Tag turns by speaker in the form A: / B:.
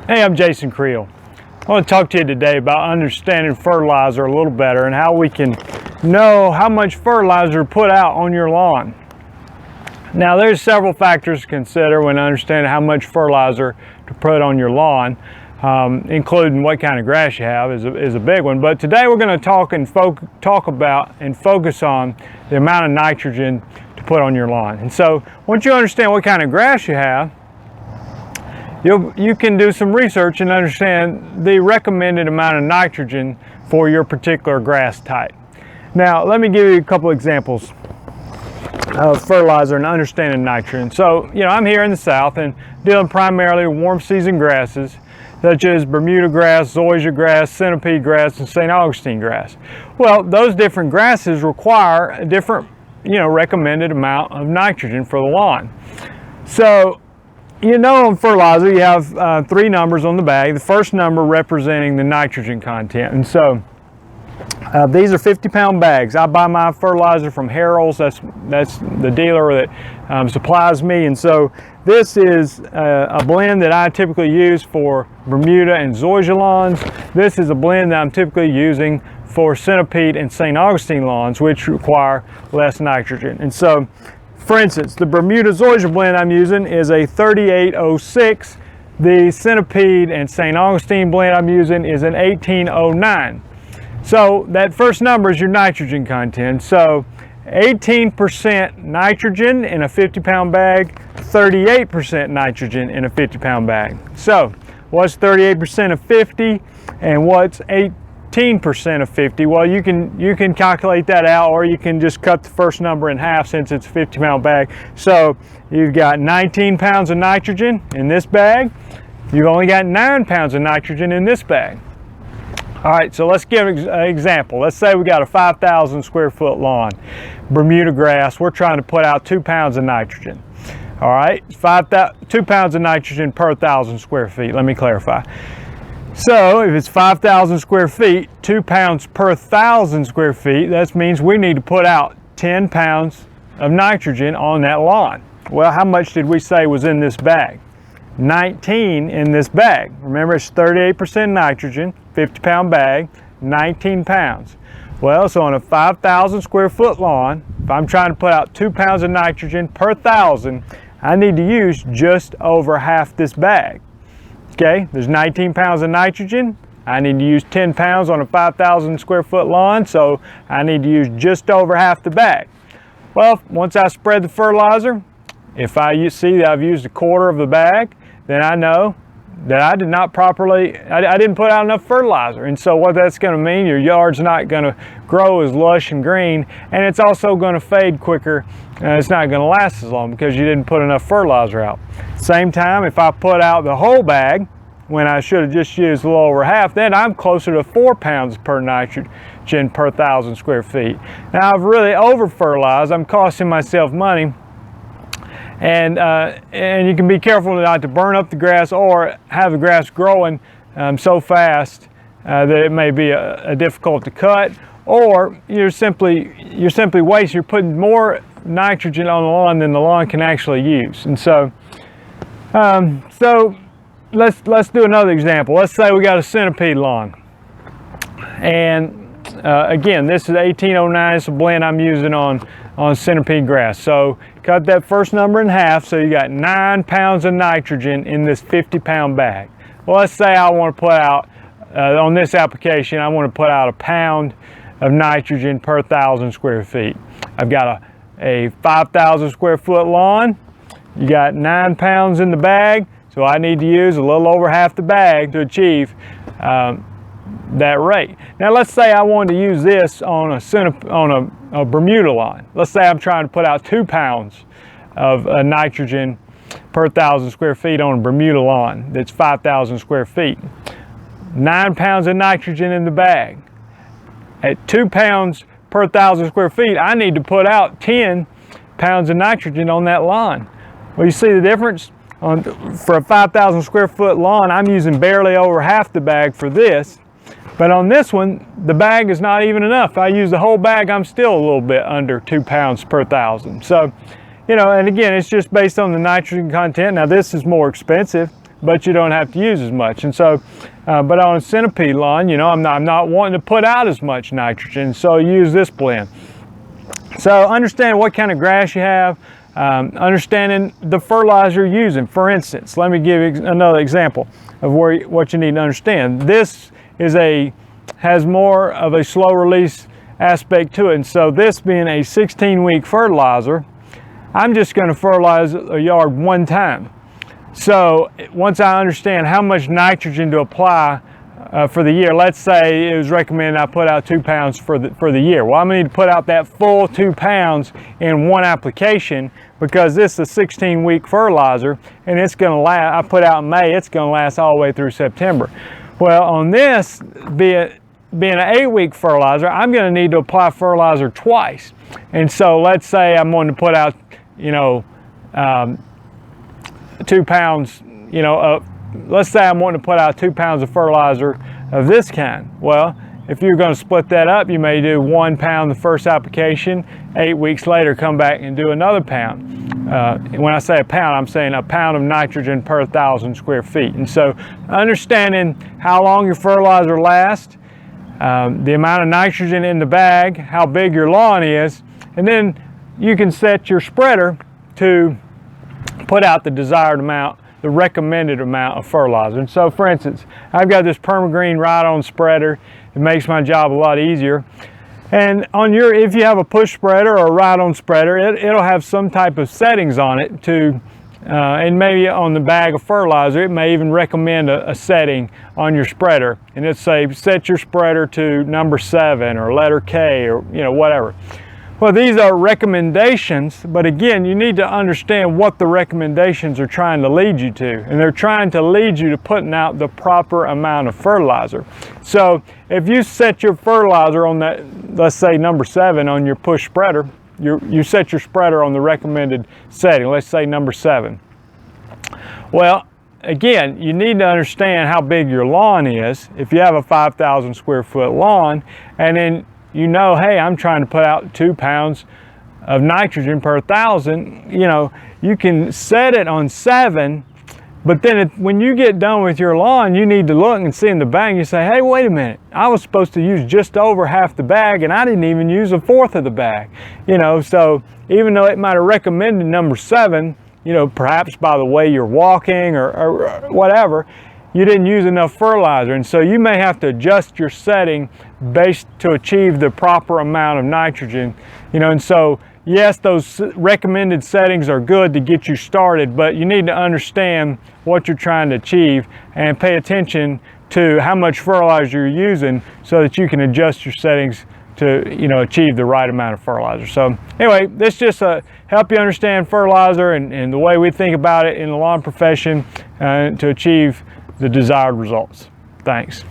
A: Hey, I'm Jason Creel. I want to talk to you today about understanding fertilizer a little better and how we can know how much fertilizer to put out on your lawn. Now, there's several factors to consider when understanding how much fertilizer to put on your lawn, including what kind of grass you have is a big one. But today we're going to talk about and focus on the amount of nitrogen to put on your lawn. And so once you understand what kind of grass you have, you can do some research and understand the recommended amount of nitrogen for your particular grass type. Now, let me give you a couple examples of fertilizer and understanding nitrogen. So, I'm here in the South and dealing primarily with warm season grasses such as Bermuda grass, zoysia grass, centipede grass, and St. Augustine grass. Well, those different grasses require a different, recommended amount of nitrogen for the lawn. So, on fertilizer, you have three numbers on the bag. The first number representing the nitrogen content. And so these are 50-pound bags. I buy my fertilizer from Harold's. That's the dealer that supplies me. And so this is a blend that I typically use for Bermuda and zoysia lawns. This is a blend that I'm typically using for centipede and St. Augustine lawns, which require less nitrogen. And so, for instance, the Bermuda zoysia blend I'm using is a 3806. The centipede and St. Augustine blend I'm using is an 1809. So that first number is your nitrogen content. So 18% nitrogen in a 50-pound bag, 38% nitrogen in a 50-pound bag. So what's 38% of 50 and what's 18% of 50? Well, you can calculate that out, or you can just cut the first number in half since it's a 50-pound bag. So you've got 19 pounds of nitrogen in this bag. You've only got 9 pounds of nitrogen in this bag. All right, so let's give an example. Let's say we got a 5,000 square foot lawn, Bermuda grass. We're trying to put out 2 pounds of nitrogen. All right, 2 pounds of nitrogen per 1,000 square feet. Let me clarify. So if it's 5,000 square feet, 2 pounds per 1,000 square feet, that means we need to put out 10 pounds of nitrogen on that lawn. Well, how much did we say was in this bag? 19 in this bag. Remember, it's 38% nitrogen, 50-pound bag, 19 pounds. Well, so on a 5,000 square foot lawn, if I'm trying to put out 2 pounds of nitrogen per 1,000, I need to use just over half this bag. Okay, there's 19 pounds of nitrogen. I need to use 10 pounds on a 5,000 square foot lawn, so I need to use just over half the bag. Well, once I spread the fertilizer, if I see that I've used a quarter of the bag, then I know that I didn't put out enough fertilizer. And so what that's going to mean, your yard's not going to grow as lush and green, and it's also going to fade quicker, and it's not going to last as long because you didn't put enough fertilizer out. Same time, if I put out the whole bag when I should have just used a little over half, then I'm closer to 4 pounds per nitrogen per 1,000 square feet. Now I've really over fertilized. I'm costing myself money. And you can be careful not to burn up the grass or have the grass growing so fast that it may be difficult to cut, or you're simply wasting. You're putting more nitrogen on the lawn than the lawn can actually use. And so, let's do another example. Let's say we got a centipede lawn, and again, this is 1809. It's a blend I'm using on centipede grass. So cut that first number in half, so you got 9 pounds of nitrogen in this 50-pound bag. Well, let's say I want to put out, on this application, I want to put out 1 pound of nitrogen per 1,000 square feet. I've got a 5,000 square foot lawn. You got 9 pounds in the bag, so I need to use a little over half the bag to achieve that rate. Now let's say I wanted to use this on a Bermuda lawn. Let's say I'm trying to put out 2 pounds of nitrogen per 1,000 square feet on a Bermuda lawn that's 5,000 square feet. 9 pounds of nitrogen in the bag. At 2 pounds per 1,000 square feet, I need to put out 10 pounds of nitrogen on that lawn. Well, you see the difference? For a 5,000 square foot lawn, I'm using barely over half the bag for this. But on this one, the bag is not even enough. If I use the whole bag, I'm still a little bit under 2 pounds per 1,000. So, you know, and again, it's just based on the nitrogen content. Now this is more expensive, but you don't have to use as much. And so, but on a centipede lawn, you know, I'm not wanting to put out as much nitrogen, so use this blend. So understand what kind of grass you have, understanding the fertilizer you're using. For instance, let me give you another example of what you need to understand. This has more of a slow release aspect to it. And so this being a 16-week fertilizer, I'm just going to fertilize a yard one time. So once I understand how much nitrogen to apply for the year, let's say it was recommended I put out 2 pounds for the year. Well, I'm going to need to put out that full 2 pounds in one application, because this is a 16-week fertilizer, and it's going to last, I put out in May, it's going to last all the way through September. Well, on this, being an 8-week fertilizer, I'm going to need to apply fertilizer twice. And so let's say I'm going to put out, you know, 2 pounds, you know, let's say I'm wanting to put out 2 pounds of fertilizer of this kind. Well, if you're going to split that up, you may do 1 pound the first application, 8 weeks later come back and do another pound. When I say a pound, I'm saying a pound of nitrogen per 1,000 square feet. And so understanding how long your fertilizer lasts, the amount of nitrogen in the bag, how big your lawn is, and then you can set your spreader to put out the desired amount, the recommended amount of fertilizer. And so for instance, I've got this permagreen ride-on spreader. It makes my job a lot easier. And on your, if you have a push spreader or a ride-on spreader, it'll have some type of settings on it to, and maybe on the bag of fertilizer, it may even recommend a setting on your spreader. And it'll say, set your spreader to number 7 or letter K, or, you know, whatever. Well, these are recommendations, but again, you need to understand what the recommendations are trying to lead you to. And they're trying to lead you to putting out the proper amount of fertilizer. So if you set your fertilizer on that, let's say number 7 on your push spreader, you set your spreader on the recommended setting, let's say number 7. Well, again, you need to understand how big your lawn is. If you have a 5,000 square foot lawn, and then you know, hey, I'm trying to put out 2 pounds of nitrogen per 1,000, you know, you can set it on 7, but then when you get done with your lawn, you need to look and see in the bag, you say, hey, wait a minute, I was supposed to use just over half the bag, and I didn't even use 1/4 of the bag. You know, so even though it might have recommended number 7, you know, perhaps by the way you're walking or whatever, you didn't use enough fertilizer, and so you may have to adjust your setting based to achieve the proper amount of nitrogen. You know, and so yes, those recommended settings are good to get you started, but you need to understand what you're trying to achieve and pay attention to how much fertilizer you're using so that you can adjust your settings to, you know, achieve the right amount of fertilizer. So anyway, this just help you understand fertilizer and the way we think about it in the lawn profession to achieve the desired results. Thanks.